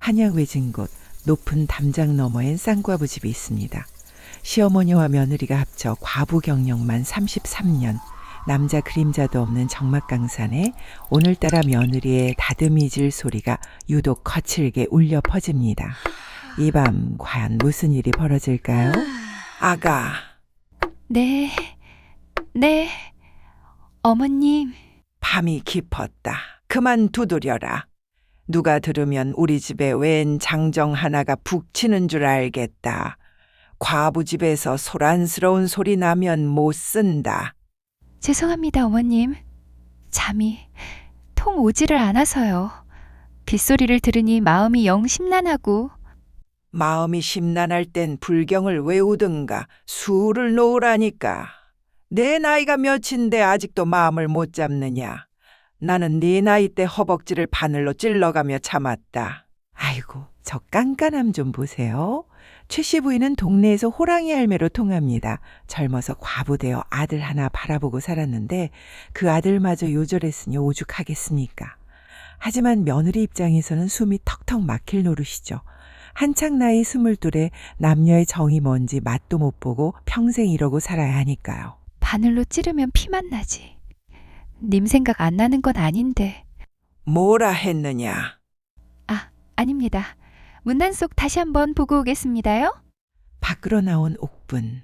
한양 외진 곳 높은 담장 너머엔 쌍과부 집이 있습니다. 시어머니와 며느리가 합쳐 과부 경력만 33년, 남자 그림자도 없는 적막강산에 오늘따라 며느리의 다듬이질 소리가 유독 거칠게 울려 퍼집니다. 이 밤 과연 무슨 일이 벌어질까요? 아가. 네, 어머님. 밤이 깊었다. 그만 두드려라. 누가 들으면 우리 집에 웬 장정 하나가 북치는 줄 알겠다. 과부 집에서 소란스러운 소리 나면 못 쓴다. 죄송합니다, 어머님. 잠이 통 오지를 않아서요. 빗소리를 들으니 마음이 영 심란하고. 마음이 심란할 땐 불경을 외우든가 술을 놓으라니까. 내 나이가 몇인데 아직도 마음을 못 잡느냐. 나는 네 나이 때 허벅지를 바늘로 찔러가며 참았다. 아이고, 저 깐깐함 좀 보세요. 최 씨 부인은 동네에서 호랑이 할매로 통합니다. 젊어서 과부되어 아들 하나 바라보고 살았는데 그 아들마저 요절했으니 오죽하겠습니까. 하지만 며느리 입장에서는 숨이 턱턱 막힐 노릇이죠. 한창 나이 22에 남녀의 정이 뭔지 맛도 못 보고 평생 이러고 살아야 하니까요. 바늘로 찌르면 피만 나지. 님 생각 안 나는 건 아닌데. 뭐라 했느냐? 아닙니다. 문단 속 다시 한번 보고 오겠습니다요. 밖으로 나온 옥분.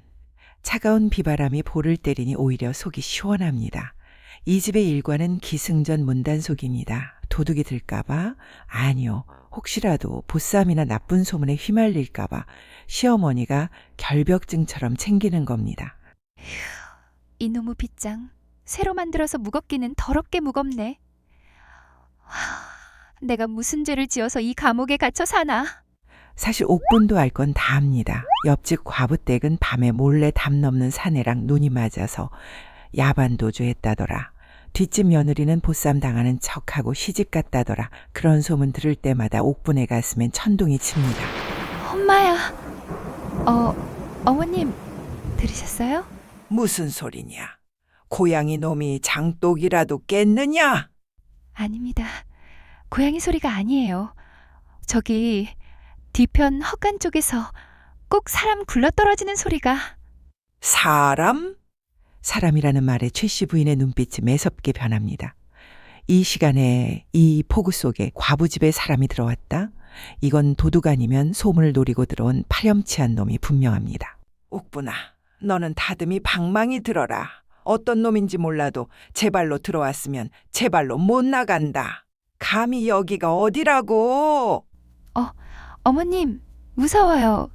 차가운 비바람이 볼을 때리니 오히려 속이 시원합니다. 이 집의 일과는 기승전 문단속입니다. 도둑이 들까봐? 아니요. 혹시라도 보쌈이나 나쁜 소문에 휘말릴까봐 시어머니가 결벽증처럼 챙기는 겁니다. 이놈의 빗장. 새로 만들어서 무겁기는 더럽게 무겁네. 내가 무슨 죄를 지어서 이 감옥에 갇혀 사나. 사실 옥분도 알 건 다 압니다. 옆집 과부댁은 밤에 몰래 담 넘는 사내랑 눈이 맞아서 야반도주 했다더라. 뒷집 며느리는 보쌈 당하는 척하고 시집 갔다더라. 그런 소문 들을 때마다 옥분의 가슴엔 천둥이 칩니다. 엄마야. 어머님 들으셨어요? 무슨 소리냐? 고양이 놈이 장독이라도 깼느냐? 아닙니다. 고양이 소리가 아니에요. 저기 뒤편 헛간 쪽에서 꼭 사람 굴러떨어지는 소리가. 사람? 사람이라는 말에 최 씨 부인의 눈빛이 매섭게 변합니다. 이 시간에 이 폭우 속에 과부집에 사람이 들어왔다? 이건 도둑 아니면 소문을 노리고 들어온 파렴치한 놈이 분명합니다. 옥분아, 너는 다듬이 방망이 들어라. 어떤 놈인지 몰라도 제 발로 들어왔으면 제 발로 못 나간다. 감히 여기가 어디라고? 어머님 무서워요.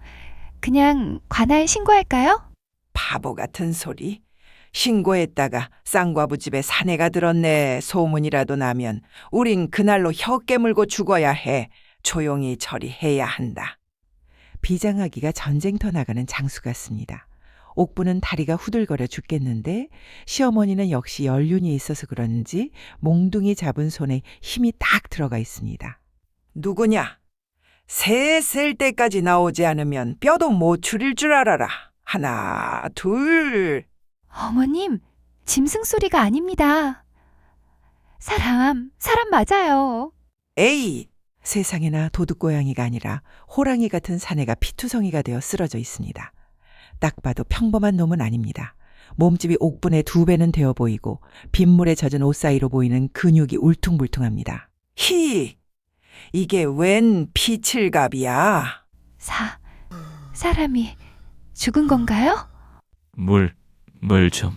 그냥 관아에 신고할까요? 바보 같은 소리. 신고했다가 쌍과부 집에 사내가 들었네 소문이라도 나면 우린 그날로 혀 깨물고 죽어야 해. 조용히 처리해야 한다. 비장하기가 전쟁터 나가는 장수 같습니다. 옥부는 다리가 후들거려 죽겠는데 시어머니는 역시 연륜이 있어서 그런지 몽둥이 잡은 손에 힘이 딱 들어가 있습니다. 누구냐? 새 셀 때까지 나오지 않으면 뼈도 못 추릴 줄 알아라. 하나, 둘. 어머님 짐승 소리가 아닙니다. 사람 맞아요. 에이! 세상에나 도둑고양이가 아니라 호랑이 같은 사내가 피투성이가 되어 쓰러져 있습니다. 딱 봐도 평범한 놈은 아닙니다. 몸집이 옥분의 2배는 되어 보이고 빗물에 젖은 옷 사이로 보이는 근육이 울퉁불퉁합니다. 이게 웬 피칠갑이야? 사람이 죽은 건가요? 물 좀.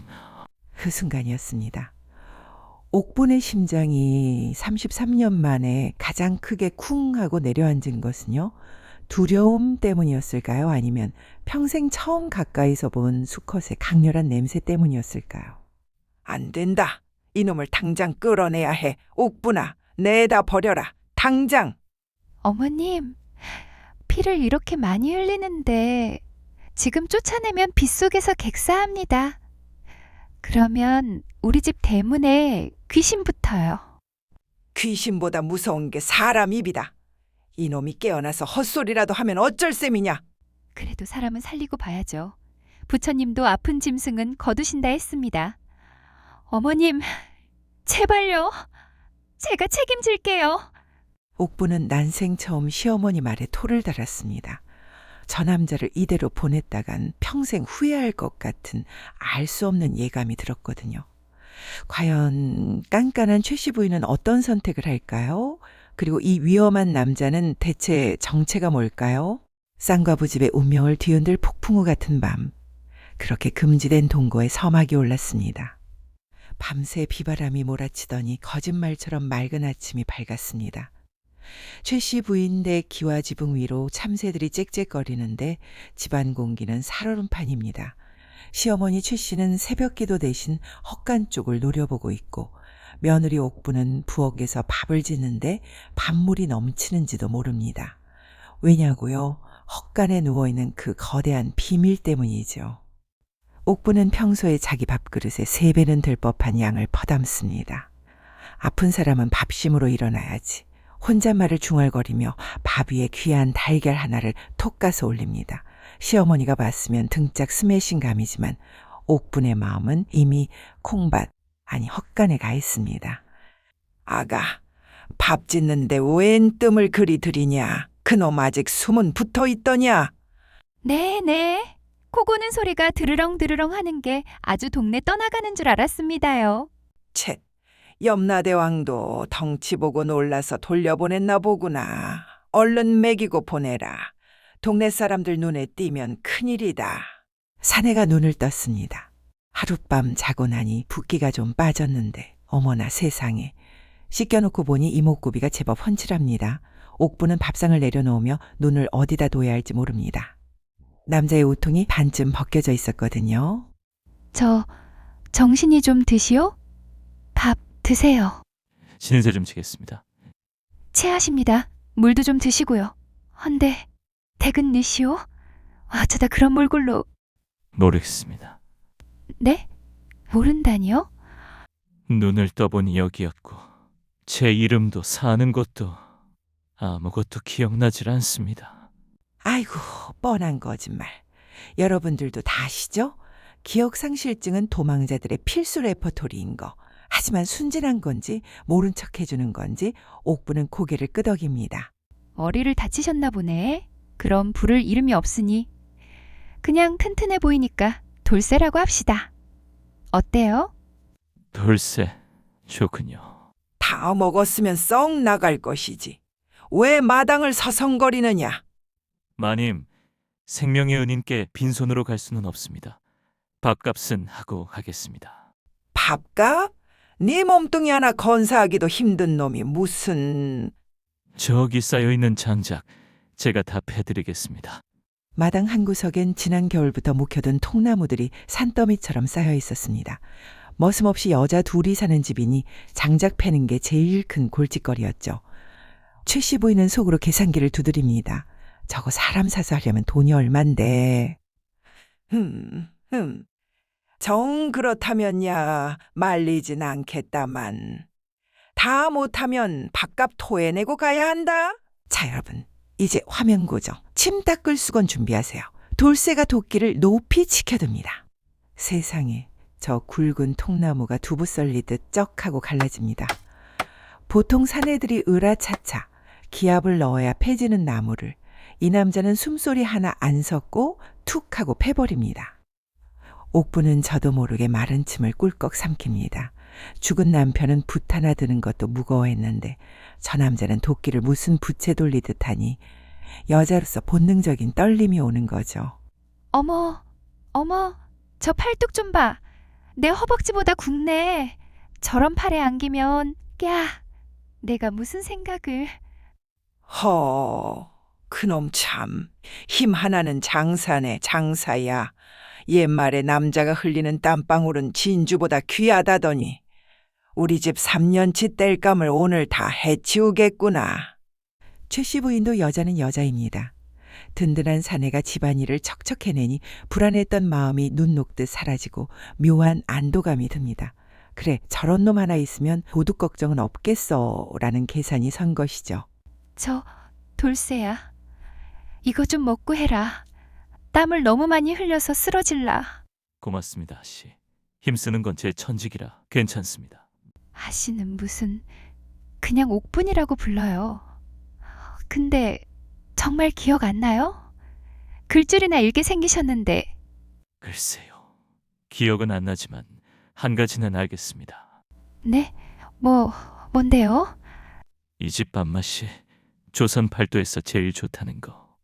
그 순간이었습니다. 옥분의 심장이 33년 만에 가장 크게 쿵 하고 내려앉은 것은요. 두려움 때문이었을까요? 아니면 평생 처음 가까이서 본 수컷의 강렬한 냄새 때문이었을까요? 안 된다. 이놈을 당장 끌어내야 해. 옥분아, 내다 버려라. 당장. 어머님 피를 이렇게 많이 흘리는데 지금 쫓아내면 빗속에서 객사합니다. 그러면 우리 집 대문에 귀신 붙어요. 귀신보다 무서운 게 사람 입이다. 이놈이 깨어나서 헛소리라도 하면 어쩔 셈이냐? 그래도 사람은 살리고 봐야죠. 부처님도 아픈 짐승은 거두신다 했습니다. 어머님, 제발요. 제가 책임질게요. 옥부는 난생 처음 시어머니 말에 토를 달았습니다. 저 남자를 이대로 보냈다간 평생 후회할 것 같은 알 수 없는 예감이 들었거든요. 과연 깐깐한 최 씨 부인은 어떤 선택을 할까요? 그리고 이 위험한 남자는 대체 정체가 뭘까요? 쌍과부 집의 운명을 뒤흔들 폭풍우 같은 밤, 그렇게 금지된 동거에 서막이 올랐습니다. 밤새 비바람이 몰아치더니 거짓말처럼 맑은 아침이 밝았습니다. 최 씨 부인 댁 기와 지붕 위로 참새들이 짹짹거리는데 집안 공기는 살얼음판입니다. 시어머니 최 씨는 새벽기도 대신 헛간 쪽을 노려보고 있고 며느리 옥부는 부엌에서 밥을 짓는데 밥물이 넘치는지도 모릅니다. 왜냐고요? 헛간에 누워있는 그 거대한 비밀 때문이죠. 옥부는 평소에 자기 밥그릇에 3배는 될 법한 양을 퍼담습니다. 아픈 사람은 밥심으로 일어나야지. 혼잣말을 중얼거리며 밥 위에 귀한 달걀 하나를 톡 까서 올립니다. 시어머니가 봤으면 등짝 스매싱 감이지만 옥분의 마음은 이미 콩밭, 아니 헛간에 가 있습니다. 아가, 밥 짓는데 웬 뜸을 그리 들이냐? 그놈 아직 숨은 붙어 있더냐? 네네. 코 고는 소리가 드르렁드르렁 하는 게 아주 동네 떠나가는 줄 알았습니다요. 쳇, 염라대왕도 덩치 보고 놀라서 돌려보냈나 보구나. 얼른 먹이고 보내라. 동네 사람들 눈에 띄면 큰일이다. 사내가 눈을 떴습니다. 하룻밤 자고 나니 붓기가 좀 빠졌는데 어머나 세상에. 씻겨놓고 보니 이목구비가 제법 훤칠합니다. 옥부는 밥상을 내려놓으며 눈을 어디다 둬야 할지 모릅니다. 남자의 우통이 반쯤 벗겨져 있었거든요. 저 정신이 좀 드시오? 밥 드세요. 신세 좀 지겠습니다. 체하십니다. 물도 좀 드시고요. 헌데 댁은 느시오? 어쩌다 그런 몰골로... 모르겠습니다. 네? 모른다니요? 눈을 떠보니 여기였고 제 이름도 사는 곳도 아무것도 기억나질 않습니다. 아이고, 뻔한 거짓말. 여러분들도 다 아시죠? 기억상실증은 도망자들의 필수 레퍼토리인 거. 하지만 순진한 건지 모른 척 해주는 건지 옥부는 고개를 끄덕입니다. 어리를 다치셨나 보네. 그럼 부를 이름이 없으니 그냥 튼튼해 보이니까 돌쇠라고 합시다. 어때요? 돌쇠, 좋군요. 다 먹었으면 썩 나갈 것이지. 왜 마당을 서성거리느냐? 마님, 생명의 은인께 빈손으로 갈 수는 없습니다. 밥값은 하고 가겠습니다. 밥값? 네 몸뚱이 하나 건사하기도 힘든 놈이 무슨... 저기 쌓여있는 장작 제가 다 패드리겠습니다. 마당 한 구석엔 지난 겨울부터 묵혀둔 통나무들이 산더미처럼 쌓여 있었습니다. 머슴없이 여자 둘이 사는 집이니 장작 패는 게 제일 큰 골칫거리였죠. 최 씨 부인은 속으로 계산기를 두드립니다. 저거 사람 사서 하려면 돈이 얼만데. 정 그렇다면야 말리진 않겠다만 다 못하면 밥값 토해내고 가야 한다. 자 여러분, 이제 화면 고정, 침 닦을 수건 준비하세요. 돌쇠가 도끼를 높이 치켜듭니다. 세상에, 저 굵은 통나무가 두부 썰리듯 쩍 하고 갈라집니다. 보통 사내들이 으라차차 기압을 넣어야 패지는 나무를 이 남자는 숨소리 하나 안 섞고 툭 하고 패버립니다. 옥부는 저도 모르게 마른 침을 꿀꺽 삼킵니다. 죽은 남편은 붓 하나 드는 것도 무거워했는데 저 남자는 도끼를 무슨 붓에 돌리듯 하니 여자로서 본능적인 떨림이 오는 거죠. 어머, 저 팔뚝 좀 봐. 내 허벅지보다 굵네. 저런 팔에 안기면 내가 무슨 생각을... 그놈 참 힘 하나는 장사네, 장사야. 옛말에 남자가 흘리는 땀방울은 진주보다 귀하다더니 우리 집 3년치 땔감을 오늘 다 해치우겠구나. 최 씨 부인도 여자는 여자입니다. 든든한 사내가 집안일을 척척해내니 불안했던 마음이 눈 녹듯 사라지고 묘한 안도감이 듭니다. 그래, 저런 놈 하나 있으면 도둑 걱정은 없겠어라는 계산이 선 것이죠. 저 돌쇠야. 이거 좀 먹고 해라. 땀을 너무 많이 흘려서 쓰러질라. 고맙습니다, 아씨. 힘쓰는 건 제 천직이라 괜찮습니다. 아씨는 무슨... 그냥 옥분이라고 불러요. 근데 정말 기억 안 나요? 글줄이나 읽게 생기셨는데. 글쎄요. 기억은 안 나지만 한 가지는 알겠습니다. 네? 뭔데요? 이 집 밥맛이 조선 팔도에서 제일 좋다는 거.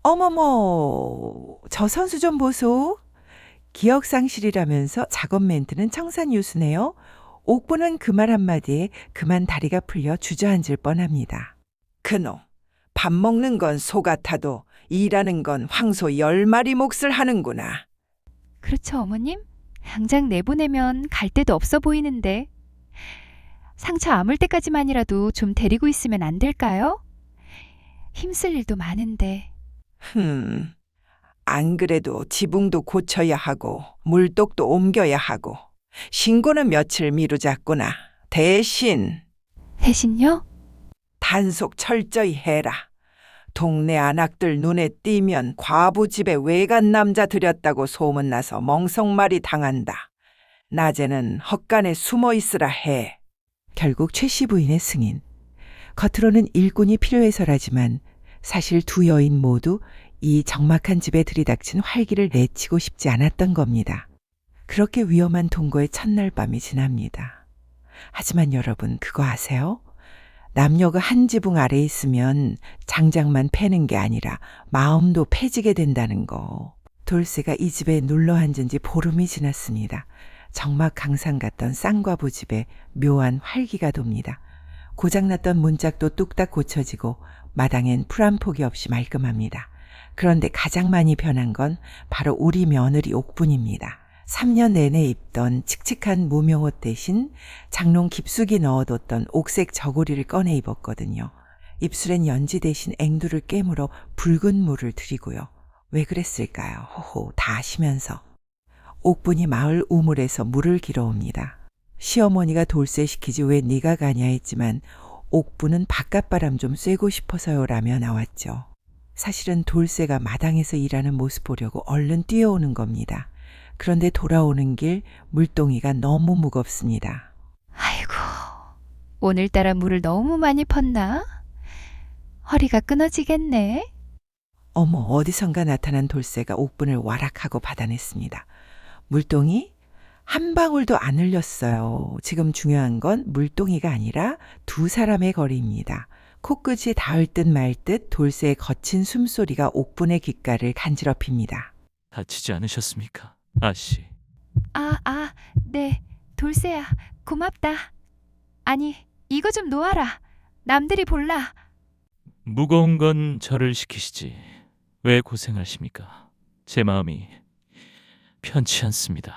어머머, 저 선수 좀 보소. 기억상실이라면서 작업 멘트는 청산유수네요. 옥부는 그 말 한마디에 그만 다리가 풀려 주저앉을 뻔합니다. 그놈, 밥 먹는 건 소 같아도 일하는 건 황소 10마리 몫을 하는구나. 그렇죠, 어머님? 당장 내보내면 갈 데도 없어 보이는데. 상처 아물 때까지만이라도 좀 데리고 있으면 안 될까요? 힘쓸 일도 많은데. 안 그래도 지붕도 고쳐야 하고 물독도 옮겨야 하고 신고는 며칠 미루자꾸나. 대신요? 단속 철저히 해라. 동네 안악들 눈에 띄면 과부 집에 외간 남자 들였다고 소문나서 멍석말이 당한다. 낮에는 헛간에 숨어 있으라 해. 결국 최 씨 부인의 승인. 겉으로는 일꾼이 필요해서라지만 사실 두 여인 모두 이 적막한 집에 들이닥친 활기를 내치고 싶지 않았던 겁니다. 그렇게 위험한 동거의 첫날 밤이 지납니다. 하지만 여러분 그거 아세요? 남녀가 한 지붕 아래에 있으면 장작만 패는 게 아니라 마음도 패지게 된다는 거. 돌쇠가 이 집에 눌러 앉은 지 보름이 지났습니다. 정막 강산 같던 쌍과부 집에 묘한 활기가 돕니다. 고장났던 문짝도 뚝딱 고쳐지고 마당엔 풀 한 폭이 없이 말끔합니다. 그런데 가장 많이 변한 건 바로 우리 며느리 옥분입니다. 3년 내내 입던 칙칙한 무명옷 대신 장롱 깊숙이 넣어뒀던 옥색 저고리를 꺼내 입었거든요. 입술엔 연지 대신 앵두를 깨물어 붉은 물을 들이고요. 왜 그랬을까요? 호호, 다 아시면서. 옥분이 마을 우물에서 물을 길어옵니다. 시어머니가 돌쇠시키지 왜 네가 가냐 했지만 옥분은 바깥바람 좀 쐬고 싶어서요라며 나왔죠. 사실은 돌쇠가 마당에서 일하는 모습 보려고 얼른 뛰어오는 겁니다. 그런데 돌아오는 길 물동이가 너무 무겁습니다. 아이고, 오늘따라 물을 너무 많이 펐나? 허리가 끊어지겠네. 어머, 어디선가 나타난 돌쇠가 옥분을 와락하고 받아냈습니다. 물동이 한 방울도 안 흘렸어요. 지금 중요한 건 물동이가 아니라 두 사람의 거리입니다. 코끝이 닿을 듯 말 듯 돌쇠의 거친 숨소리가 옥분의 귓가를 간지럽힙니다. 다치지 않으셨습니까? 아씨. 네. 돌쇠야, 고맙다. 아니, 이거 좀 놓아라. 남들이 볼라. 무거운 건 저를 시키시지. 왜 고생하십니까? 제 마음이 편치 않습니다.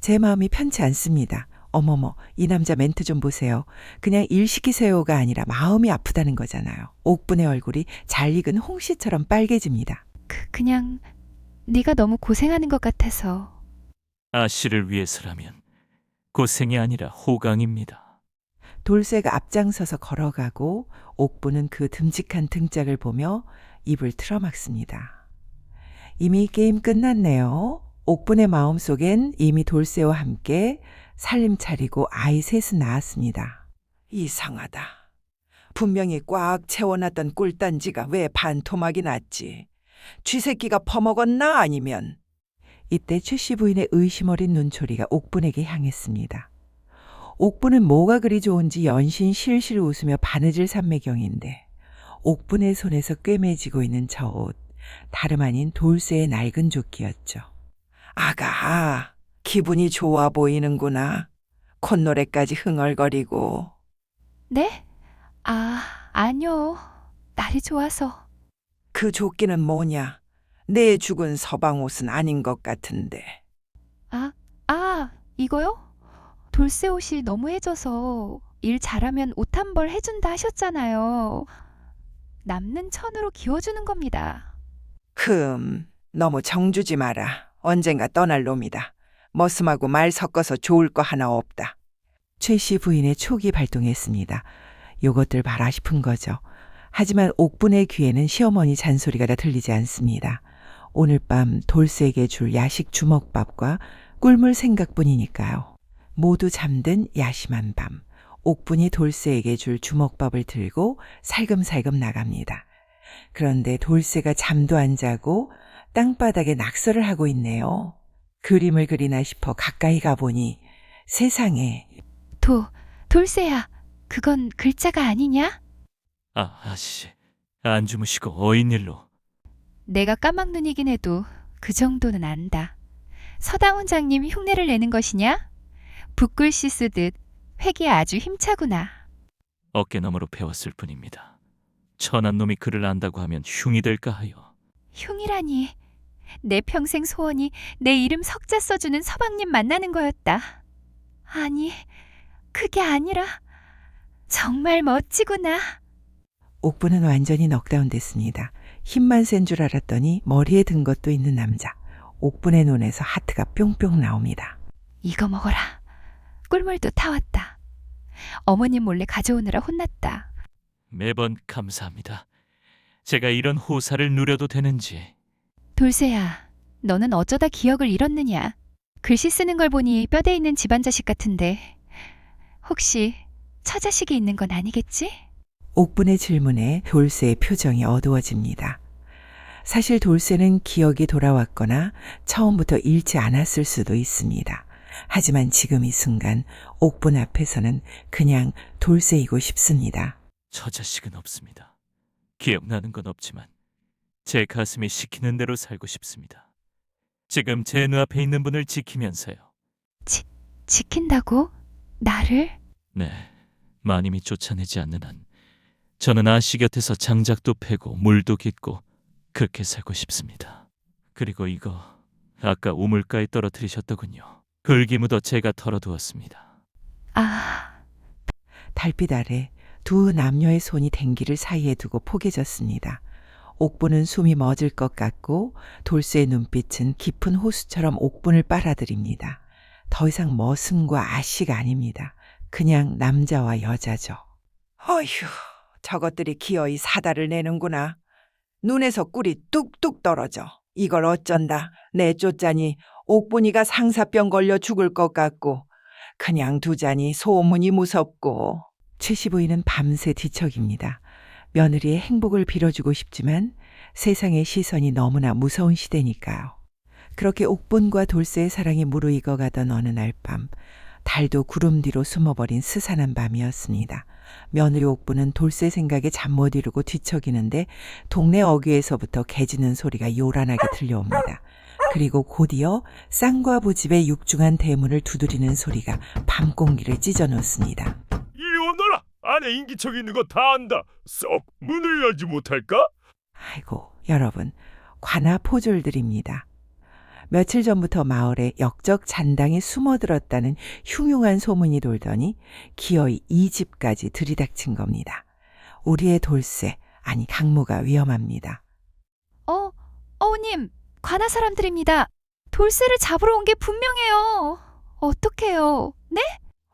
제 마음이 편치 않습니다. 어머머, 이 남자 멘트 좀 보세요. 그냥 일 시키세요가 아니라 마음이 아프다는 거잖아요. 옥분의 얼굴이 잘 익은 홍시처럼 빨개집니다. 그냥 네가 너무 고생하는 것 같아서. 아씨를 위해서라면 고생이 아니라 호강입니다. 돌쇠가 앞장서서 걸어가고 옥분은 그 듬직한 등짝을 보며 입을 틀어막습니다. 이미 게임 끝났네요. 옥분의 마음속엔 이미 돌쇠와 함께 살림 차리고 아이 셋은 낳았습니다. 이상하다. 분명히 꽉 채워놨던 꿀단지가 왜 반토막이 났지? 쥐새끼가 퍼먹었나 아니면? 이때 최 씨 부인의 의심 어린 눈초리가 옥분에게 향했습니다. 옥분은 뭐가 그리 좋은지 연신 실실 웃으며 바느질 삼매경인데 옥분의 손에서 꿰매지고 있는 저 옷, 다름 아닌 돌쇠의 낡은 조끼였죠. 아가, 기분이 좋아 보이는구나. 콧노래까지 흥얼거리고. 네? 아니요. 날이 좋아서. 그 조끼는 뭐냐? 내 죽은 서방 옷은 아닌 것 같은데. 이거요? 돌쇠 옷이 너무 해져서 일 잘하면 옷 한 벌 해준다 하셨잖아요. 남는 천으로 기워주는 겁니다. 너무 정주지 마라. 언젠가 떠날 놈이다. 머슴하고 말 섞어서 좋을 거 하나 없다. 최 씨 부인의 촉이 발동했습니다. 요것들 봐라 싶은 거죠. 하지만 옥분의 귀에는 시어머니 잔소리가 다 들리지 않습니다. 오늘 밤 돌쇠에게 줄 야식 주먹밥과 꿀물 생각뿐이니까요. 모두 잠든 야심한 밤, 옥분이 돌쇠에게 줄 주먹밥을 들고 살금살금 나갑니다. 그런데 돌쇠가 잠도 안 자고 땅바닥에 낙서를 하고 있네요. 그림을 그리나 싶어 가까이 가보니 세상에 돌쇠야, 그건 글자가 아니냐? 아씨, 안 주무시고 어인일로. 내가 까막눈이긴 해도 그 정도는 안다. 서당원장님 흉내를 내는 것이냐? 붓글씨 쓰듯 획이 아주 힘차구나. 어깨너머로 배웠을 뿐입니다. 천한 놈이 글을 안다고 하면 흉이 될까 하여. 흉이라니. 내 평생 소원이 내 이름 석자 써주는 서방님 만나는 거였다. 아니, 그게 아니라 정말 멋지구나. 옥분은 완전히 넉다운 됐습니다. 힘만 센 줄 알았더니 머리에 든 것도 있는 남자. 옥분의 눈에서 하트가 뿅뿅 나옵니다. 이거 먹어라. 꿀물도 타왔다. 어머님 몰래 가져오느라 혼났다. 매번 감사합니다. 제가 이런 호사를 누려도 되는지. 돌쇠야, 너는 어쩌다 기억을 잃었느냐? 글씨 쓰는 걸 보니 뼈대 있는 집안 자식 같은데 혹시 처자식이 있는 건 아니겠지? 옥분의 질문에 돌쇠의 표정이 어두워집니다. 사실 돌쇠는 기억이 돌아왔거나 처음부터 잃지 않았을 수도 있습니다. 하지만 지금 이 순간 옥분 앞에서는 그냥 돌쇠이고 싶습니다. 처자식은 없습니다. 기억나는 건 없지만 제 가슴이 시키는 대로 살고 싶습니다. 지금 제 눈앞에 있는 분을 지키면서요. 지킨다고? 나를? 네, 마님이 쫓아내지 않는 한 저는 아씨 곁에서 장작도 패고 물도 깃고 그렇게 살고 싶습니다. 그리고 이거 아까 우물가에 떨어뜨리셨더군요. 글기 묻어 제가 털어두었습니다. 아, 달빛 아래 두 남녀의 손이 댕기를 사이에 두고 포개졌습니다. 옥분은 숨이 멎을 것 같고 돌쇠의 눈빛은 깊은 호수처럼 옥분을 빨아들입니다. 더 이상 머슴과 아씨가 아닙니다. 그냥 남자와 여자죠. 어휴, 저것들이 기어이 사다를 내는구나. 눈에서 꿀이 뚝뚝 떨어져. 이걸 어쩐다. 내쫓자니 옥분이가 상사병 걸려 죽을 것 같고 그냥 두자니 소문이 무섭고. 최씨 부인은 밤새 뒤척입니다. 며느리의 행복을 빌어주고 싶지만 세상의 시선이 너무나 무서운 시대니까요. 그렇게 옥분과 돌쇠의 사랑이 무르익어 가던 어느 날 밤, 달도 구름 뒤로 숨어버린 스산한 밤이었습니다. 며느리 옥분은 돌쇠 생각에 잠 못 이루고 뒤척이는데 동네 어귀에서부터 개짖는 소리가 요란하게 들려옵니다. 그리고 곧이어 쌍과 부집의 육중한 대문을 두드리는 소리가 밤공기를 찢어놓습니다. 이리 오너라. 안에 인기척이 있는 거 다 안다. 썩 문을 열지 못할까? 아이고, 여러분, 관아 포졸들입니다. 며칠 전부터 마을에 역적 잔당이 숨어들었다는 흉흉한 소문이 돌더니 기어이 이 집까지 들이닥친 겁니다. 우리의 돌쇠, 아니 강모가 위험합니다. 어우님, 관아 사람들입니다. 돌쇠를 잡으러 온 게 분명해요. 어떡해요? 네?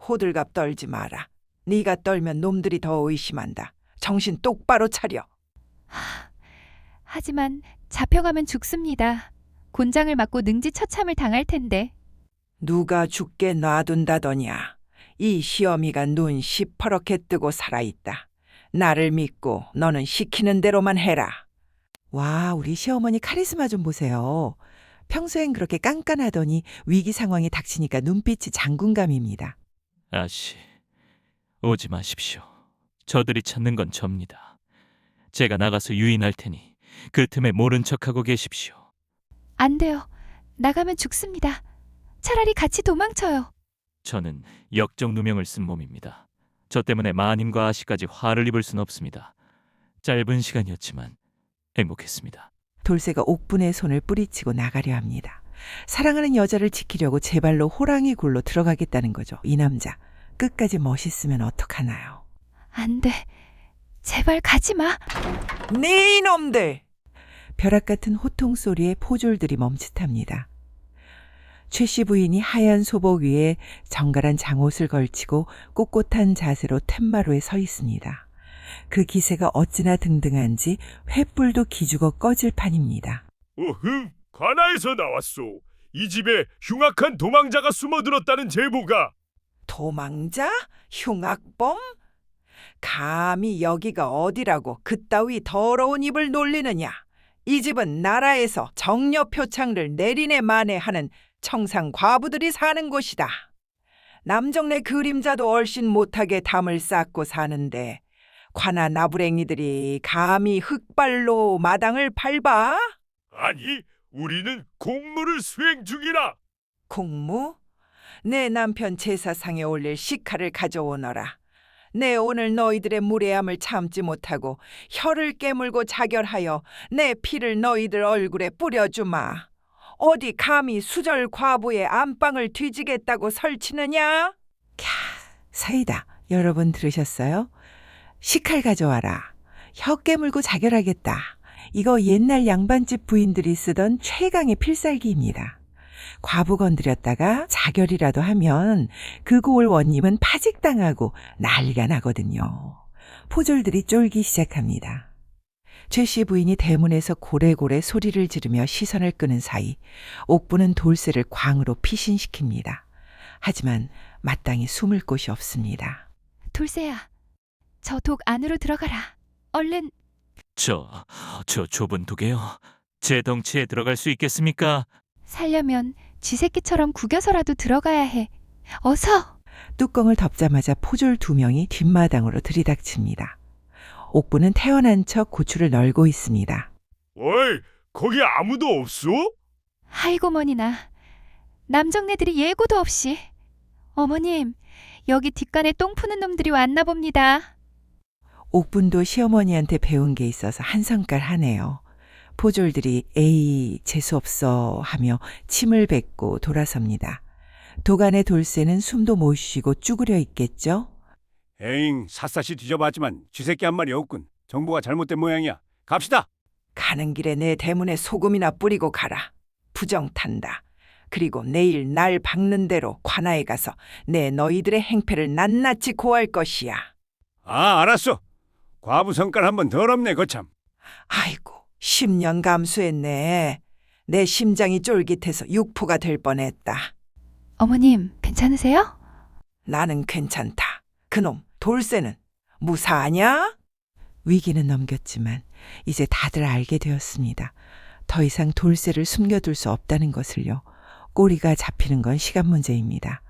호들갑 떨지 마라. 네가 떨면 놈들이 더 의심한다. 정신 똑바로 차려. 하지만 잡혀가면 죽습니다. 곤장을 맞고 능지처참을 당할 텐데. 누가 죽게 놔둔다더냐. 이 시어미가 눈 시퍼렇게 뜨고 살아있다. 나를 믿고 너는 시키는 대로만 해라. 와, 우리 시어머니 카리스마 좀 보세요. 평소엔 그렇게 깐깐하더니 위기 상황이 닥치니까 눈빛이 장군감입니다. 아씨, 오지 마십시오. 저들이 찾는 건 접니다. 제가 나가서 유인할 테니 그 틈에 모른 척하고 계십시오. 안 돼요. 나가면 죽습니다. 차라리 같이 도망쳐요. 저는 역적 누명을 쓴 몸입니다. 저 때문에 마님과 아씨까지 화를 입을 순 없습니다. 짧은 시간이었지만 행복했습니다. 돌쇠가 옥분의 손을 뿌리치고 나가려 합니다. 사랑하는 여자를 지키려고 제 발로 호랑이 굴로 들어가겠다는 거죠. 이 남자 끝까지 멋있으면 어떡하나요? 안 돼. 제발 가지 마. 네 이놈들! 벼락 같은 호통 소리에 포졸들이 멈칫합니다. 최씨 부인이 하얀 소복 위에 정갈한 장옷을 걸치고 꼿꼿한 자세로 툇마루에 서 있습니다. 그 기세가 어찌나 등등한지 횃불도 기죽어 꺼질 판입니다. 어흥, 관아에서 나왔소. 이 집에 흉악한 도망자가 숨어들었다는 제보가. 도망자? 흉악범? 감히 여기가 어디라고 그따위 더러운 입을 놀리느냐? 이 집은 나라에서 정려 표창을 내리네 마네 하는 청상 과부들이 사는 곳이다. 남정네 그림자도 얼씬 못하게 담을 쌓고 사는데 관아 나부랭이들이 감히 흙발로 마당을 밟아? 아니, 우리는 공무를 수행 중이라. 공무? 내 남편 제사상에 올릴 식칼을 가져오너라. 내 오늘 너희들의 무례함을 참지 못하고 혀를 깨물고 자결하여 내 피를 너희들 얼굴에 뿌려주마. 어디 감히 수절 과부의 안방을 뒤지겠다고 설치느냐? 캬, 사이다. 여러분 들으셨어요? 식칼 가져와라. 혀 깨물고 자결하겠다. 이거 옛날 양반집 부인들이 쓰던 최강의 필살기입니다. 과부 건드렸다가 자결이라도 하면 그 고을 원님은 파직당하고 난리가 나거든요. 포졸들이 쫄기 시작합니다. 최 씨 부인이 대문에서 고래고래 소리를 지르며 시선을 끄는 사이 옥부는 돌쇠를 광으로 피신시킵니다. 하지만 마땅히 숨을 곳이 없습니다. 돌쇠야, 저 독 안으로 들어가라. 얼른. 저 좁은 독에요. 제 덩치에 들어갈 수 있겠습니까? 살려면 쥐새끼처럼 구겨서라도 들어가야 해. 어서! 뚜껑을 덮자마자 포졸 2명이 뒷마당으로 들이닥칩니다. 옥부는 태어난 척 고추를 널고 있습니다. 어이, 거기 아무도 없어? 아이고 머니나. 남정네들이 예고도 없이. 어머님, 여기 뒷간에 똥 푸는 놈들이 왔나 봅니다. 옥분도 시어머니한테 배운 게 있어서 한성깔 하네요. 포졸들이 에이 재수없어 하며 침을 뱉고 돌아섭니다. 도간의 돌쇠는 숨도 못 쉬고 쭈그려 있겠죠? 에잉, 샅샅이 뒤져봤지만 쥐새끼 한 마리 없군. 정보가 잘못된 모양이야. 갑시다. 가는 길에 내 대문에 소금이나 뿌리고 가라. 부정탄다. 그리고 내일 날 박는 대로 관아에 가서 내 너희들의 행패를 낱낱이 고할 것이야. 아, 알았어. 과부 성깔 한번 더럽네 거참. 아이고, 10년 감수했네. 내 심장이 쫄깃해서 육포가 될 뻔했다. 어머님, 괜찮으세요? 나는 괜찮다. 그놈 돌쇠는 무사하냐? 위기는 넘겼지만 이제 다들 알게 되었습니다. 더 이상 돌쇠를 숨겨둘 수 없다는 것을요. 꼬리가 잡히는 건 시간 문제입니다.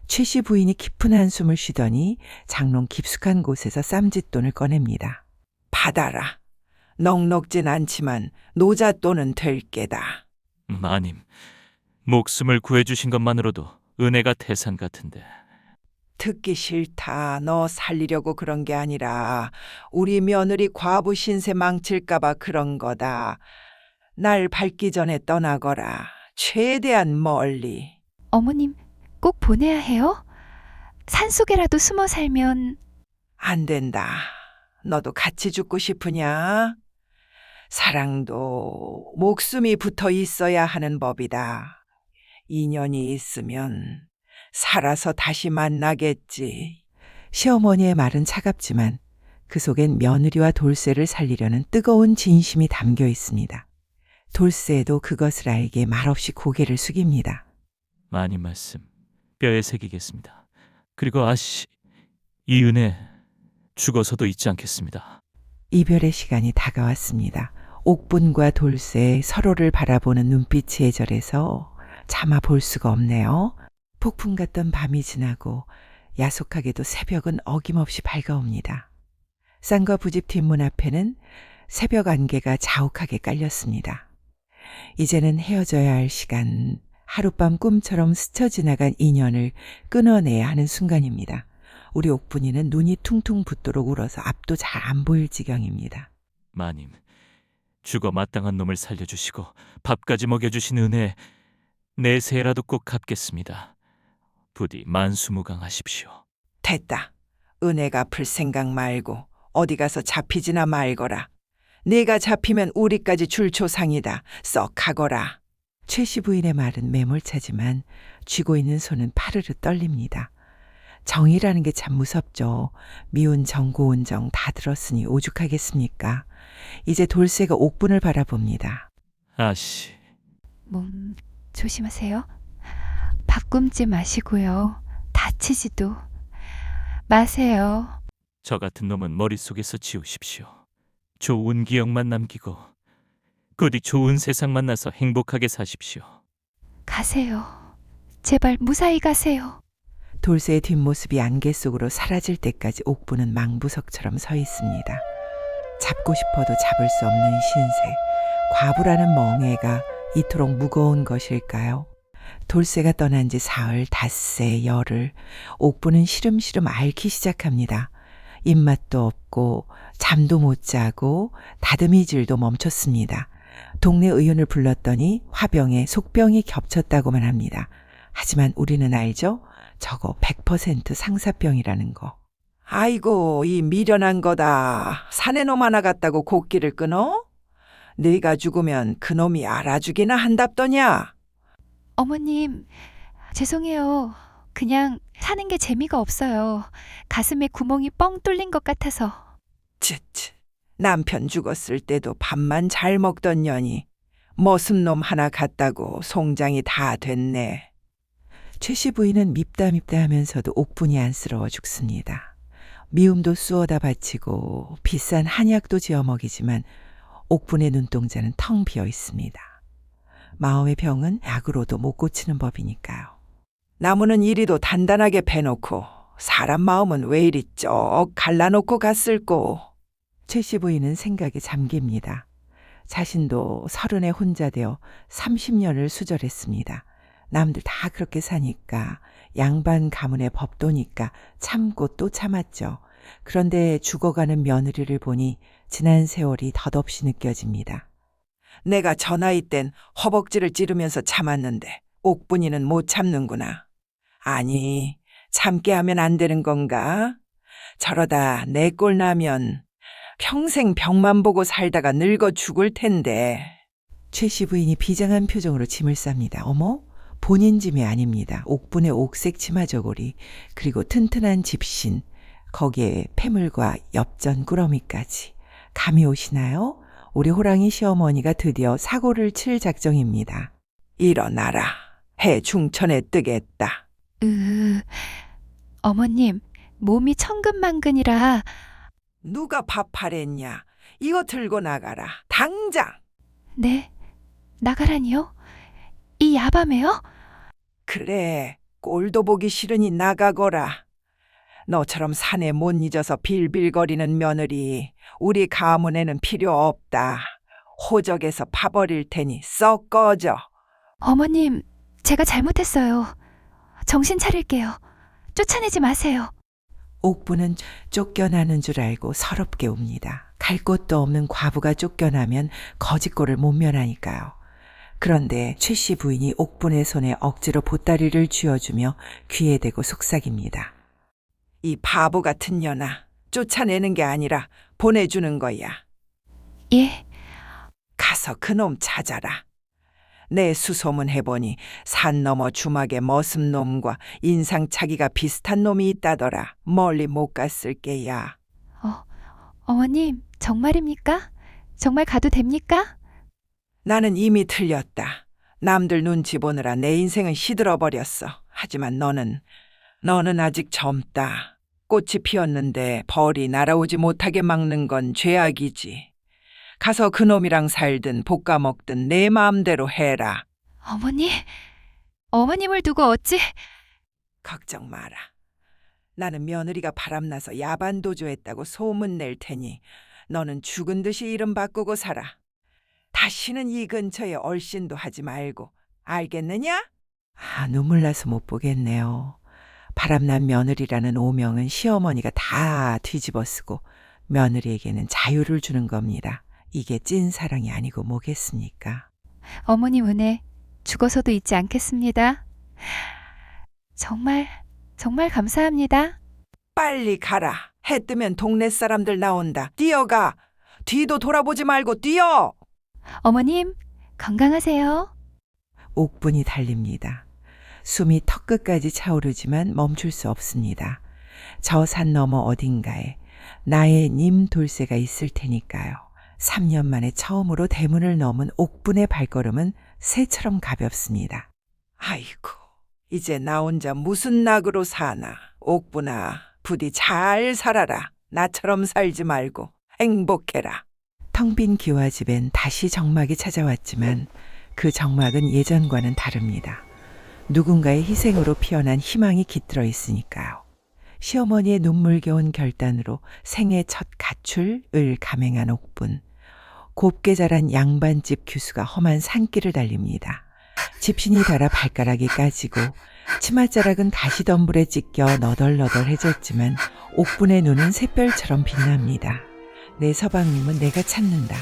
최 씨 부인이 깊은 한숨을 쉬더니 장롱 깊숙한 곳에서 쌈짓돈을 꺼냅니다. 받아라. 넉넉진 않지만 노잣돈은 될 게다. 마님, 목숨을 구해주신 것만으로도 은혜가 태산 같은데. 듣기 싫다. 너 살리려고 그런 게 아니라 우리 며느리 과부 신세 망칠까 봐 그런 거다. 날 밟기 전에 떠나거라. 최대한 멀리. 어머님, 꼭 보내야 해요? 산속에라도 숨어 살면. 안 된다. 너도 같이 죽고 싶으냐? 사랑도 목숨이 붙어 있어야 하는 법이다. 인연이 있으면 살아서 다시 만나겠지. 시어머니의 말은 차갑지만 그 속엔 며느리와 돌쇠를 살리려는 뜨거운 진심이 담겨 있습니다. 돌쇠도 그것을 알게 말없이 고개를 숙입니다. 마님 말씀 뼈에 새기겠습니다. 그리고 아씨, 이 은혜 죽어서도 잊지 않겠습니다. 이별의 시간이 다가왔습니다. 옥분과 돌쇠 서로를 바라보는 눈빛이 애절해서 차마 볼 수가 없네요. 폭풍 같던 밤이 지나고 야속하게도 새벽은 어김없이 밝아옵니다. 쌍과 부집 뒷문 앞에는 새벽 안개가 자욱하게 깔렸습니다. 이제는 헤어져야 할 시간, 하룻밤 꿈처럼 스쳐 지나간 인연을 끊어내야 하는 순간입니다. 우리 옥분이는 눈이 퉁퉁 붓도록 울어서 앞도 잘 안 보일 지경입니다. 마님, 죽어 마땅한 놈을 살려주시고 밥까지 먹여주신 은혜 내세라도 꼭 갚겠습니다. 부디 만수무강하십시오. 됐다. 은혜 갚을 생각 말고 어디 가서 잡히지나 말거라. 네가 잡히면 우리까지 줄초상이다. 썩 가거라. 최 씨 부인의 말은 매몰차지만 쥐고 있는 손은 파르르 떨립니다. 정이라는 게 참 무섭죠. 미운 정 고운 정 다 들었으니 오죽하겠습니까? 이제 돌쇠가 옥분을 바라봅니다. 아씨, 몸 조심하세요. 밥 굶지 마시고요. 다 다치지도 마세요. 저 같은 놈은 머릿속에서 지우십시오. 좋은 기억만 남기고 부디 좋은 세상 만나서 행복하게 사십시오. 가세요. 제발 무사히 가세요. 돌쇠의 뒷모습이 안개 속으로 사라질 때까지 옥부는 망부석처럼 서 있습니다. 잡고 싶어도 잡을 수 없는 신세, 과부라는 멍해가 이토록 무거운 것일까요? 돌쇠가 떠난 지 사흘, 닷새, 열흘, 옥부는 시름시름 앓기 시작합니다. 입맛도 없고 잠도 못 자고 다듬이질도 멈췄습니다. 동네 의원을 불렀더니 화병에 속병이 겹쳤다고만 합니다. 하지만 우리는 알죠? 저거 100% 상사병이라는 거. 아이고, 이 미련한 거다. 사내놈 하나 같다고 곡기를 끊어? 네가 죽으면 그놈이 알아주기나 한답더냐? 어머님, 죄송해요. 그냥 사는 게 재미가 없어요. 가슴에 구멍이 뻥 뚫린 것 같아서. 츠츠, 남편 죽었을 때도 밥만 잘 먹던 년이 머슴놈 하나 같다고 송장이 다 됐네. 최씨 부인은 밉다 하면서도 옥분이 안쓰러워 죽습니다. 미움도 쑤어다 바치고 비싼 한약도 지어 먹이지만 옥분의 눈동자는 텅 비어 있습니다. 마음의 병은 약으로도 못 고치는 법이니까요. 나무는 이리도 단단하게 패놓고 사람 마음은 왜 이리 쩍 갈라놓고 갔을꼬. 최씨 부인은 생각에 잠깁니다. 자신도 30에 혼자 되어 30년을 수절했습니다. 남들 다 그렇게 사니까, 양반 가문의 법도니까 참고 또 참았죠. 그런데 죽어가는 며느리를 보니 지난 세월이 덧없이 느껴집니다. 내가 저 나이 땐 허벅지를 찌르면서 참았는데 옥분이는 못 참는구나. 아니, 참게 하면 안 되는 건가? 저러다 내 꼴 나면 평생 병만 보고 살다가 늙어 죽을 텐데. 최씨 부인이 비장한 표정으로 짐을 쌉니다. 어머? 본인 짐이 아닙니다. 옥분의 옥색 치마 저고리, 그리고 튼튼한 집신, 거기에 패물과 엽전 꾸러미까지. 감이 오시나요? 우리 호랑이 시어머니가 드디어 사고를 칠 작정입니다. 일어나라. 해 중천에 뜨겠다. 어머님, 몸이 천근만근이라. 누가 밥하랬냐? 이거 들고 나가라. 당장! 네, 나가라니요? 이 야밤에요? 그래, 꼴도 보기 싫으니 나가거라. 너처럼 산에 못 잊어서 빌빌거리는 며느리 우리 가문에는 필요 없다. 호적에서 파버릴 테니 썩 꺼져. 어머님, 제가 잘못했어요. 정신 차릴게요. 쫓아내지 마세요. 옥부는 쫓겨나는 줄 알고 서럽게 웁니다. 갈 곳도 없는 과부가 쫓겨나면 거짓골을 못 면하니까요. 그런데 최씨 부인이 옥분의 손에 억지로 보따리를 쥐어주며 귀에 대고 속삭입니다. 이 바보 같은 년아, 쫓아내는 게 아니라 보내주는 거야. 예, 가서 그놈 찾아라. 내 수소문 해보니 산 너머 주막에 머슴놈과 인상차기가 비슷한 놈이 있다더라. 멀리 못 갔을 게야. 어머님, 정말입니까? 정말 가도 됩니까? 나는 이미 틀렸다. 남들 눈치 보느라 내 인생은 시들어버렸어. 하지만 너는 아직 젊다. 꽃이 피었는데 벌이 날아오지 못하게 막는 건 죄악이지. 가서 그놈이랑 살든 볶아 먹든 내 마음대로 해라. 어머님을 두고 어찌... 걱정 마라. 나는 며느리가 바람나서 야반도주했다고 소문낼 테니 너는 죽은 듯이 이름 바꾸고 살아. 다시는 이 근처에 얼씬도 하지 말고. 알겠느냐? 눈물 나서 못 보겠네요. 바람난 며느리라는 오명은 시어머니가 다 뒤집어쓰고 며느리에게는 자유를 주는 겁니다. 이게 찐 사랑이 아니고 뭐겠습니까? 어머님 은혜 죽어서도 잊지 않겠습니다. 정말 감사합니다. 빨리 가라. 해 뜨면 동네 사람들 나온다. 뛰어가. 뒤도 돌아보지 말고 뛰어. 어머님, 건강하세요. 옥분이 달립니다. 숨이 턱끝까지 차오르지만 멈출 수 없습니다. 저 산 너머 어딘가에 나의 님 돌쇠가 있을 테니까요. 3년 만에 처음으로 대문을 넘은 옥분의 발걸음은 새처럼 가볍습니다. 아이고, 이제 나 혼자 무슨 낙으로 사나. 옥분아, 부디 잘 살아라. 나처럼 살지 말고 행복해라. 텅 빈 기와집엔 다시 정막이 찾아왔지만 그 정막은 예전과는 다릅니다. 누군가의 희생으로 피어난 희망이 깃들어 있으니까요. 시어머니의 눈물겨운 결단으로 생애 첫 가출을 감행한 옥분. 곱게 자란 양반집 규수가 험한 산길을 달립니다. 집신이 달아 발가락이 까지고 치맛자락은 가시덤불에 찢겨 너덜너덜해졌지만 옥분의 눈은 샛별처럼 빛납니다. 내 서방님은 내가 찾는다.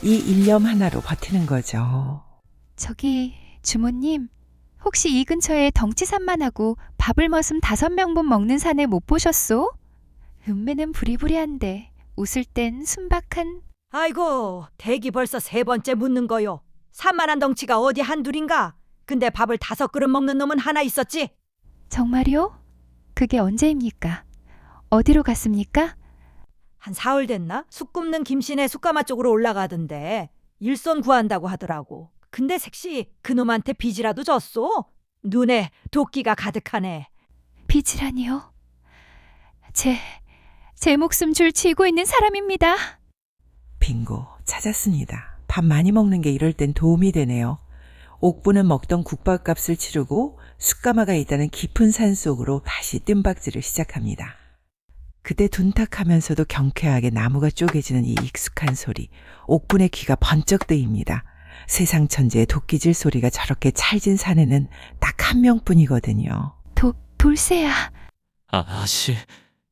이 일념 하나로 버티는 거죠. 저기 주모님, 혹시 이 근처에 덩치산만하고 밥을 머슴 5명분 먹는 산에 못 보셨소? 음매는 부리부리한데 웃을 땐 순박한. 아이고, 댁이 벌써 3번째 묻는 거요. 산만한 덩치가 어디 한둘인가? 근데 밥을 5그릇 먹는 놈은 하나 있었지? 정말요? 그게 언제입니까? 어디로 갔습니까? 한 사흘 됐나? 숯 굽는 김씨네 숯가마 쪽으로 올라가던데 일손 구한다고 하더라고. 근데 색시 그놈한테 빚이라도 졌소? 눈에 도끼가 가득하네. 빚이라니요? 제 목숨 줄 쥐고 있는 사람입니다. 빙고, 찾았습니다. 밥 많이 먹는 게 이럴 땐 도움이 되네요. 옥부는 먹던 국밥값을 치르고 숯가마가 있다는 깊은 산 속으로 다시 뜀박질을 시작합니다. 그때 둔탁하면서도 경쾌하게 나무가 쪼개지는 이 익숙한 소리. 옥분의 귀가 번쩍 뜨입니다. 세상 천지의 도끼질 소리가 저렇게 찰진 산에는 딱 한 명뿐이거든요. 돌쇠야, 아씨,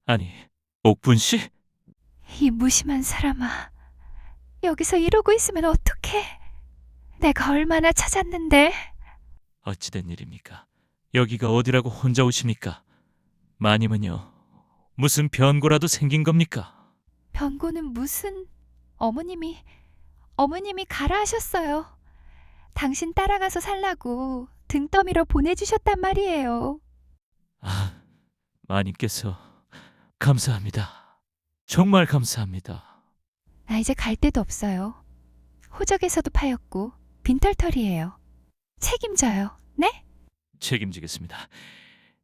아니 옥분 씨? 이 무심한 사람아. 여기서 이러고 있으면 어떡해? 내가 얼마나 찾았는데. 어찌된 일입니까? 여기가 어디라고 혼자 오십니까? 마님은요, 무슨 변고라도 생긴 겁니까? 변고는 무슨... 어머님이 가라 하셨어요. 당신 따라가서 살라고 등 떠밀어 보내주셨단 말이에요. 아, 마님께서 감사합니다. 정말 감사합니다. 나 이제 갈 데도 없어요. 호적에서도 파였고 빈털털이에요. 책임져요. 네? 책임지겠습니다.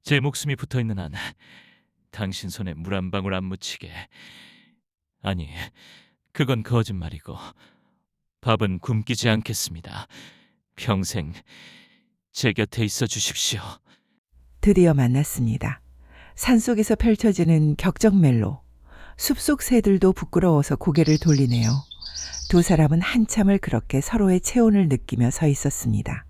제 목숨이 붙어있는 한 당신 손에 물 한 방울 안 묻히게. 아니, 그건 거짓말이고 밥은 굶기지 않겠습니다. 평생 제 곁에 있어 주십시오. 드디어 만났습니다. 산속에서 펼쳐지는 격정멜로. 숲속 새들도 부끄러워서 고개를 돌리네요. 두 사람은 한참을 그렇게 서로의 체온을 느끼며 서 있었습니다.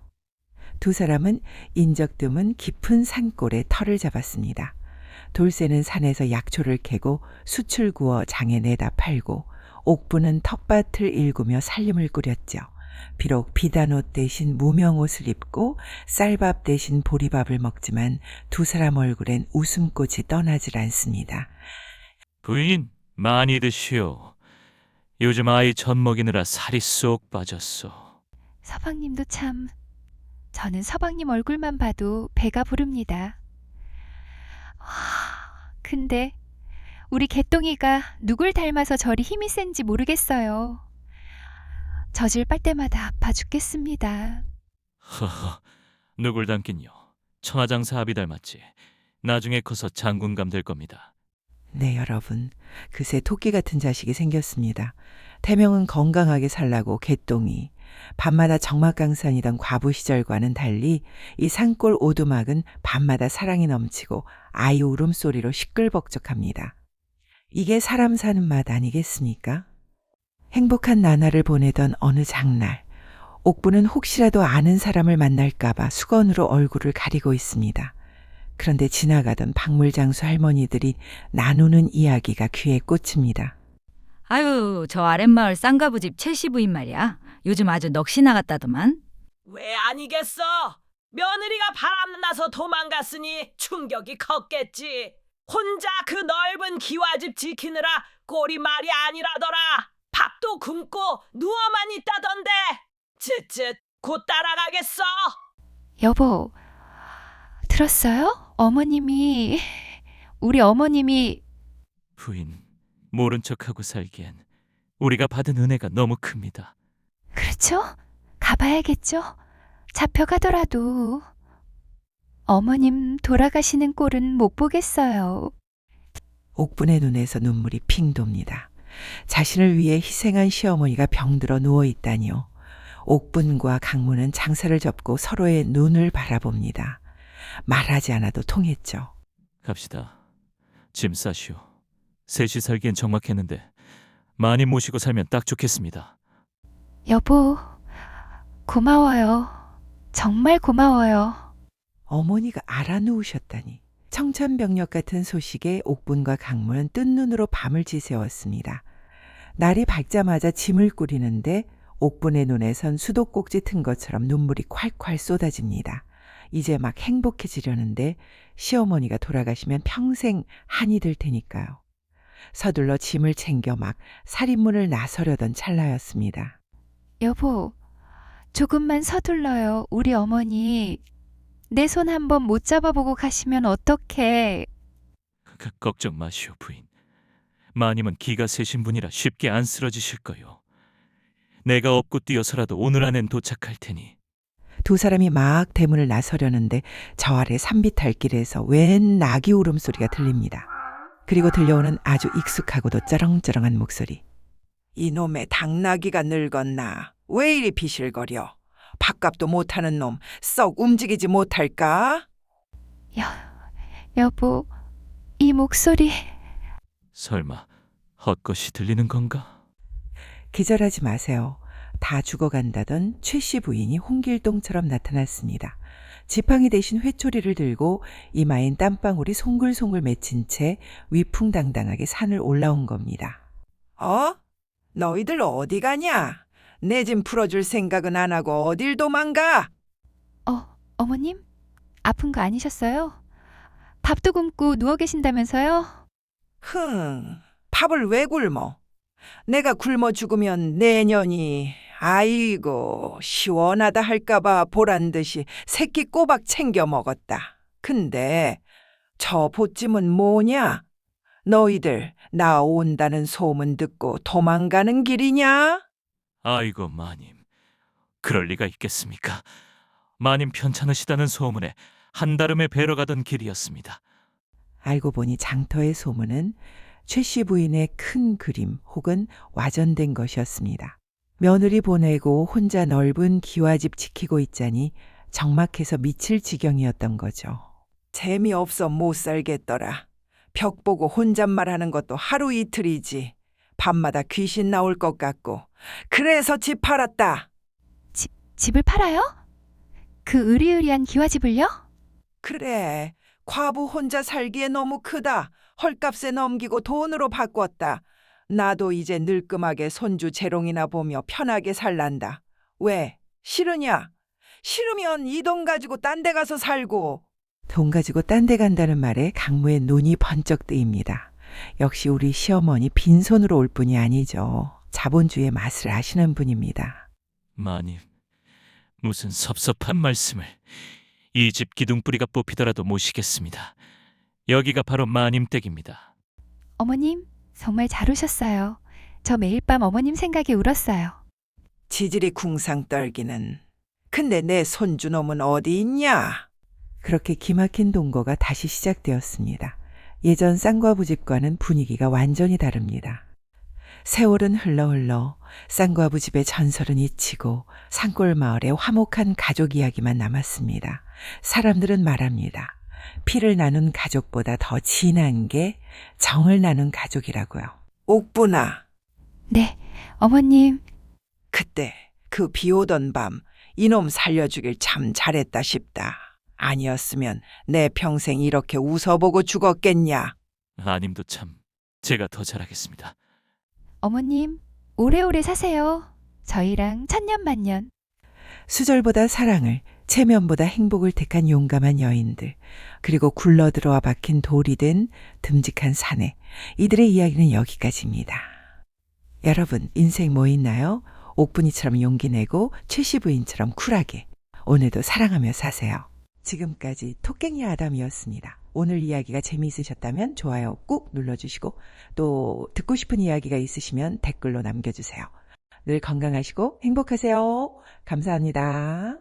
두 사람은 인적 드문 깊은 산골에 터를 잡았습니다. 돌쇠는 산에서 약초를 캐고 숯을 구워 장에 내다 팔고 옥부는 텃밭을 일구며 살림을 꾸렸죠. 비록 비단옷 대신 무명옷을 입고 쌀밥 대신 보리밥을 먹지만 두 사람 얼굴엔 웃음꽃이 떠나질 않습니다. 부인, 많이 드시오. 요즘 아이 젖 먹이느라 살이 쏙 빠졌소. 서방님도 참... 저는 서방님 얼굴만 봐도 배가 부릅니다. 근데 우리 개똥이가 누굴 닮아서 저리 힘이 센지 모르겠어요. 젖을 빨 때마다 아파 죽겠습니다. 허허, 누굴 닮긴요. 청하장사 아비 닮았지. 나중에 커서 장군감 될 겁니다. 네, 여러분. 그새 토끼 같은 자식이 생겼습니다. 태명은 건강하게 살라고 개똥이. 밤마다 적막강산이던 과부 시절과는 달리 이 산골 오두막은 밤마다 사랑이 넘치고 아이 울음소리로 시끌벅적합니다. 이게 사람 사는 맛 아니겠습니까? 행복한 나날을 보내던 어느 장날, 옥부는 혹시라도 아는 사람을 만날까봐 수건으로 얼굴을 가리고 있습니다. 그런데 지나가던 박물장수 할머니들이 나누는 이야기가 귀에 꽂힙니다. 아유, 저 아랫마을 쌍가부집 최씨 부인 말이야. 요즘 아주 넋이 나갔다더만. 왜 아니겠어? 며느리가 바람나서 도망갔으니 충격이 컸겠지. 혼자 그 넓은 기와집 지키느라 꼴이 말이 아니라더라. 밥도 굶고 누워만 있다던데. 쯧쯧 곧 따라가겠어. 여보, 들었어요? 우리 어머님이 부인, 모른 척하고 살기엔 우리가 받은 은혜가 너무 큽니다. 그렇죠? 가봐야겠죠? 잡혀가더라도. 어머님 돌아가시는 꼴은 못 보겠어요. 옥분의 눈에서 눈물이 핑 돕니다. 자신을 위해 희생한 시어머니가 병들어 누워있다니요. 옥분과 강문은 장사를 접고 서로의 눈을 바라봅니다. 말하지 않아도 통했죠. 갑시다. 짐 싸시오. 셋이 살기엔 적막했는데 마님 모시고 살면 딱 좋겠습니다. 여보, 고마워요. 정말 고마워요. 어머니가 알아누우셨다니. 청천벽력 같은 소식에 옥분과 강문은 뜬 눈으로 밤을 지새웠습니다. 날이 밝자마자 짐을 꾸리는데 옥분의 눈에선 수도꼭지 튼 것처럼 눈물이 콸콸 쏟아집니다. 이제 막 행복해지려는데 시어머니가 돌아가시면 평생 한이 될 테니까요. 서둘러 짐을 챙겨 막 살인문을 나서려던 찰나였습니다. 여보, 조금만 서둘러요. 우리 어머니. 내 손 한번 못 잡아보고 가시면 어떡해. 걱정 마시오, 부인. 마님은 기가 세신 분이라 쉽게 안 쓰러지실 거요. 내가 업고 뛰어서라도 오늘 안엔 도착할 테니. 두 사람이 막 대문을 나서려는데 저 아래 산비탈길에서 웬 나귀 울음소리가 들립니다. 그리고 들려오는 아주 익숙하고도 쩌렁쩌렁한 목소리. 이놈의 당나귀가 늙었나? 왜 이리 비실거려? 밥값도 못하는 놈 썩 움직이지 못할까? 여보, 이 목소리. 설마 헛것이 들리는 건가? 기절하지 마세요. 다 죽어간다던 최씨 부인이 홍길동처럼 나타났습니다. 지팡이 대신 회초리를 들고 이마엔 땀방울이 송글송글 맺힌 채 위풍당당하게 산을 올라온 겁니다. 너희들 어디 가냐? 내 짐 풀어줄 생각은 안 하고 어딜 도망가? 어머님? 아픈 거 아니셨어요? 밥도 굶고 누워 계신다면서요? 밥을 왜 굶어? 내가 굶어 죽으면 내년이 아이고 시원하다 할까봐 보란듯이 새끼 꼬박 챙겨 먹었다. 근데 저 보찜은 뭐냐? 너희들 나 온다는 소문 듣고 도망가는 길이냐? 아이고 마님, 그럴 리가 있겠습니까? 마님 편찮으시다는 소문에 한달음에 뵈러 가던 길이었습니다. 알고 보니 장터의 소문은 최씨 부인의 큰 그림 혹은 와전된 것이었습니다. 며느리 보내고 혼자 넓은 기와집 지키고 있자니 적막해서 미칠 지경이었던 거죠. 재미없어 못 살겠더라. 벽 보고 혼잣말하는 것도 하루 이틀이지. 밤마다 귀신 나올 것 같고. 그래서 집 팔았다. 집을 팔아요? 그 으리으리한 기와집을요? 그래. 과부 혼자 살기에 너무 크다. 헐값에 넘기고 돈으로 바꿨다. 나도 이제 늙끔하게 손주 재롱이나 보며 편하게 살란다. 왜? 싫으냐? 싫으면 이 돈 가지고 딴 데 가서 살고. 돈 가지고 딴 데 간다는 말에 강무의 눈이 번쩍 뜨입니다. 역시 우리 시어머니 빈손으로 올 분이 아니죠. 자본주의의 맛을 아시는 분입니다. 마님, 무슨 섭섭한 말씀을. 이 집 기둥뿌리가 뽑히더라도 모시겠습니다. 여기가 바로 마님 댁입니다. 어머님, 정말 잘 오셨어요. 저 매일 밤 어머님 생각에 울었어요. 지질이 궁상 떨기는. 근데 내 손주놈은 어디 있냐? 그렇게 기막힌 동거가 다시 시작되었습니다. 예전 쌍과부집과는 분위기가 완전히 다릅니다. 세월은 흘러 쌍과부집의 전설은 잊히고 산골 마을에 화목한 가족 이야기만 남았습니다. 사람들은 말합니다. 피를 나눈 가족보다 더 진한 게 정을 나눈 가족이라고요. 옥분아. 네, 어머님. 그때 그 비 오던 밤 이놈 살려주길 참 잘했다 싶다. 아니었으면 내 평생 이렇게 웃어보고 죽었겠냐. 아님도 참 제가 더 잘하겠습니다. 어머님, 오래오래 사세요. 저희랑 천년만년. 수절보다 사랑을, 체면보다 행복을 택한 용감한 여인들, 그리고 굴러들어와 박힌 돌이 된 듬직한 사내, 이들의 이야기는 여기까지입니다. 여러분, 인생 뭐 있나요? 옥분이처럼 용기 내고 최씨 부인처럼 쿨하게 오늘도 사랑하며 사세요. 지금까지 토깽이 아담이었습니다. 오늘 이야기가 재미있으셨다면 좋아요 꾹 눌러주시고 또 듣고 싶은 이야기가 있으시면 댓글로 남겨주세요. 늘 건강하시고 행복하세요. 감사합니다.